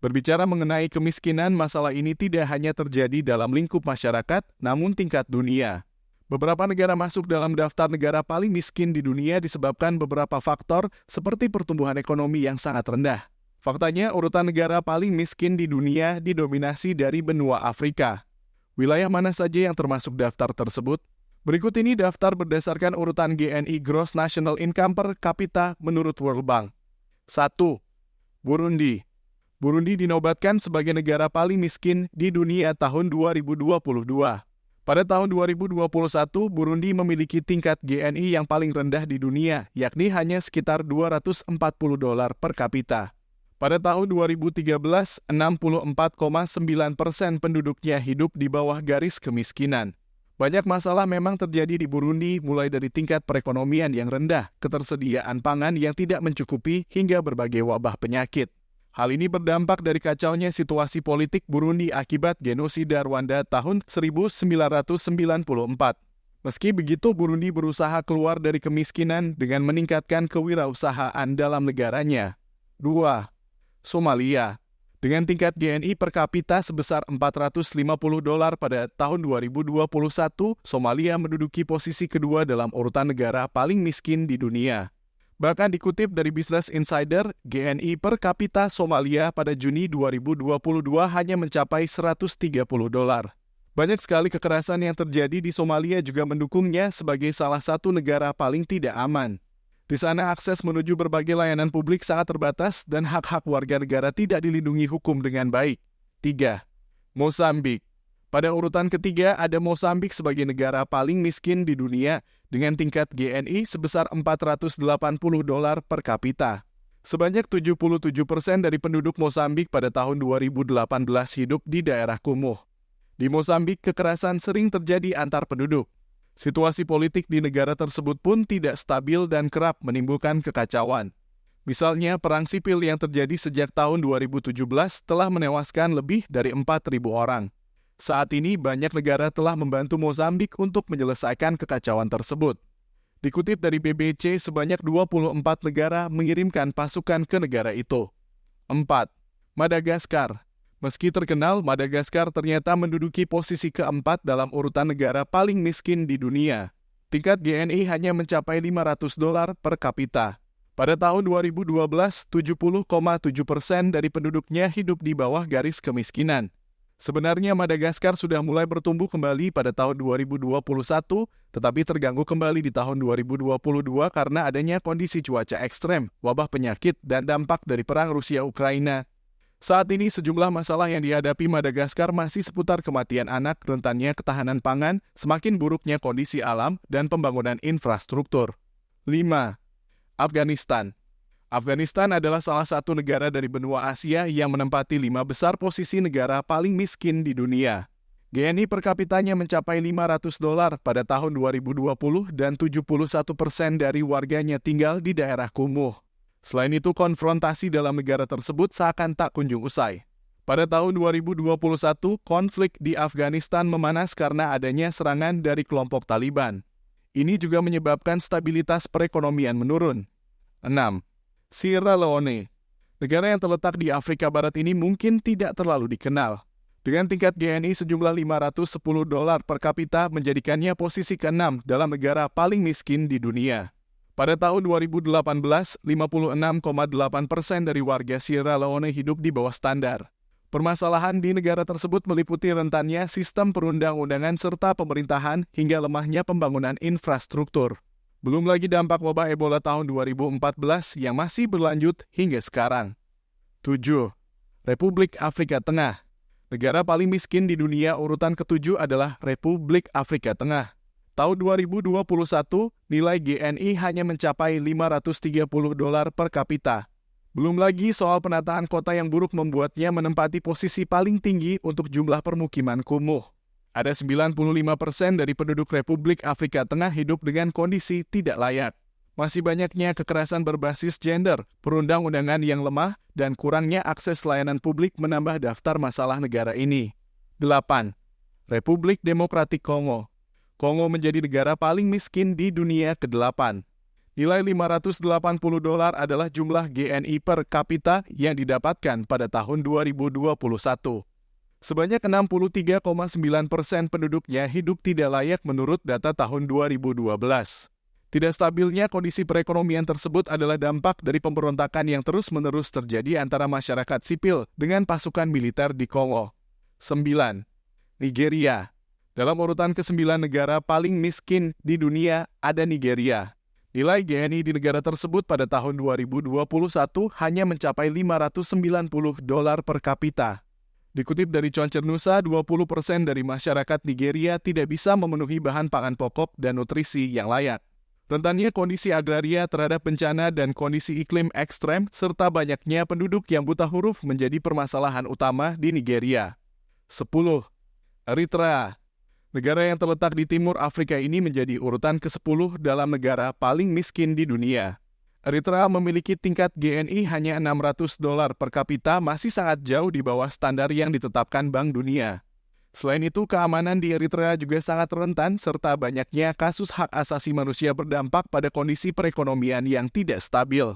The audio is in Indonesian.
Berbicara mengenai kemiskinan, masalah ini tidak hanya terjadi dalam lingkup masyarakat, namun tingkat dunia. Beberapa negara masuk dalam daftar negara paling miskin di dunia disebabkan beberapa faktor seperti pertumbuhan ekonomi yang sangat rendah. Faktanya, urutan negara paling miskin di dunia didominasi dari benua Afrika. Wilayah mana saja yang termasuk daftar tersebut? Berikut ini daftar berdasarkan urutan GNI Gross National Income per kapita menurut World Bank. 1. Burundi. Burundi dinobatkan sebagai negara paling miskin di dunia tahun 2022. Pada tahun 2021, Burundi memiliki tingkat GNI yang paling rendah di dunia, yakni hanya sekitar $240 per kapita. Pada tahun 2013, 64,9% penduduknya hidup di bawah garis kemiskinan. Banyak masalah memang terjadi di Burundi, mulai dari tingkat perekonomian yang rendah, ketersediaan pangan yang tidak mencukupi, hingga berbagai wabah penyakit. Hal ini berdampak dari kacaunya situasi politik Burundi akibat genosida Rwanda tahun 1994. Meski begitu, Burundi berusaha keluar dari kemiskinan dengan meningkatkan kewirausahaan dalam negaranya. 2. Somalia. Dengan tingkat GNI per kapita sebesar $450 pada tahun 2021, Somalia menduduki posisi kedua dalam urutan negara paling miskin di dunia. Bahkan dikutip dari Business Insider, GNI per kapita Somalia pada Juni 2022 hanya mencapai $130. Banyak sekali kekerasan yang terjadi di Somalia juga mendukungnya sebagai salah satu negara paling tidak aman. Di sana akses menuju berbagai layanan publik sangat terbatas dan hak-hak warga negara tidak dilindungi hukum dengan baik. 3. Mozambik. Pada urutan ketiga ada Mozambik sebagai negara paling miskin di dunia dengan tingkat GNI sebesar $480 per kapita. Sebanyak 77% dari penduduk Mozambik pada tahun 2018 hidup di daerah kumuh. Di Mozambik, kekerasan sering terjadi antar penduduk. Situasi politik di negara tersebut pun tidak stabil dan kerap menimbulkan kekacauan. Misalnya, perang sipil yang terjadi sejak tahun 2017 telah menewaskan lebih dari 4.000 orang. Saat ini, banyak negara telah membantu Mozambik untuk menyelesaikan kekacauan tersebut. Dikutip dari BBC, sebanyak 24 negara mengirimkan pasukan ke negara itu. 4. Madagaskar. Meski terkenal, Madagaskar ternyata menduduki posisi keempat dalam urutan negara paling miskin di dunia. Tingkat GNI hanya mencapai $500 per kapita. Pada tahun 2012, 70,7% dari penduduknya hidup di bawah garis kemiskinan. Sebenarnya Madagaskar sudah mulai bertumbuh kembali pada tahun 2021, tetapi terganggu kembali di tahun 2022 karena adanya kondisi cuaca ekstrem, wabah penyakit, dan dampak dari perang Rusia-Ukraina. Saat ini sejumlah masalah yang dihadapi Madagaskar masih seputar kematian anak, rentannya ketahanan pangan, semakin buruknya kondisi alam, dan pembangunan infrastruktur. 5. Afghanistan. Afghanistan adalah salah satu negara dari benua Asia yang menempati 5 besar posisi negara paling miskin di dunia. GNI per kapitanya mencapai $500 pada tahun 2020 dan 71% dari warganya tinggal di daerah kumuh. Selain itu, konfrontasi dalam negara tersebut seakan tak kunjung usai. Pada tahun 2021, konflik di Afghanistan memanas karena adanya serangan dari kelompok Taliban. Ini juga menyebabkan stabilitas perekonomian menurun. 6. Sierra Leone. Negara yang terletak di Afrika Barat ini mungkin tidak terlalu dikenal. Dengan tingkat GNI sejumlah $510 per kapita menjadikannya posisi ke-6 dalam negara paling miskin di dunia. Pada tahun 2018, 56,8% dari warga Sierra Leone hidup di bawah standar. Permasalahan di negara tersebut meliputi rentannya sistem perundang-undangan serta pemerintahan hingga lemahnya pembangunan infrastruktur. Belum lagi dampak wabah Ebola tahun 2014 yang masih berlanjut hingga sekarang. 7. Republik Afrika Tengah. Negara paling miskin di dunia urutan ke-7 adalah Republik Afrika Tengah. Tahun 2021, nilai GNI hanya mencapai $530 per kapita. Belum lagi soal penataan kota yang buruk membuatnya menempati posisi paling tinggi untuk jumlah permukiman kumuh. Ada 95% dari penduduk Republik Afrika Tengah hidup dengan kondisi tidak layak. Masih banyaknya kekerasan berbasis gender, perundang-undangan yang lemah, dan kurangnya akses layanan publik menambah daftar masalah negara ini. 8. Republik Demokratik Kongo. Kongo menjadi negara paling miskin di dunia ke-8. Nilai $580 adalah jumlah GNI per kapita yang didapatkan pada tahun 2021. Sebanyak 63,9% penduduknya hidup tidak layak menurut data tahun 2012. Tidak stabilnya kondisi perekonomian tersebut adalah dampak dari pemberontakan yang terus-menerus terjadi antara masyarakat sipil dengan pasukan militer di Kongo. 9. Nigeria. Dalam urutan ke-9 negara paling miskin di dunia ada Nigeria. Nilai GNI di negara tersebut pada tahun 2021 hanya mencapai $590 per kapita. Dikutip dari Cuancir Nusa, 20% dari masyarakat Nigeria tidak bisa memenuhi bahan pangan pokok dan nutrisi yang layak. Rentannya kondisi agraria terhadap bencana dan kondisi iklim ekstrem, serta banyaknya penduduk yang buta huruf menjadi permasalahan utama di Nigeria. 10. Eritrea. Negara yang terletak di timur Afrika ini menjadi urutan ke-10 dalam negara paling miskin di dunia. Eritrea memiliki tingkat GNI hanya $600 per kapita, masih sangat jauh di bawah standar yang ditetapkan Bank Dunia. Selain itu, keamanan di Eritrea juga sangat rentan serta banyaknya kasus hak asasi manusia berdampak pada kondisi perekonomian yang tidak stabil.